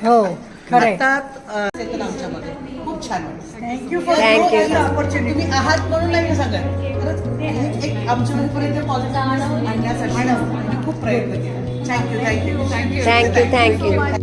हो खरंय. आमच्यामध्ये खूप छान. थँक्यू ऑपॉर्च्युनिटी तुम्ही आहात म्हणून नाही सांगत, एक आमच्यापर्यंत पॉझिटिव्ह आणण्यासाठी खूप प्रयत्न केला. Thank you thank you thank you thank you.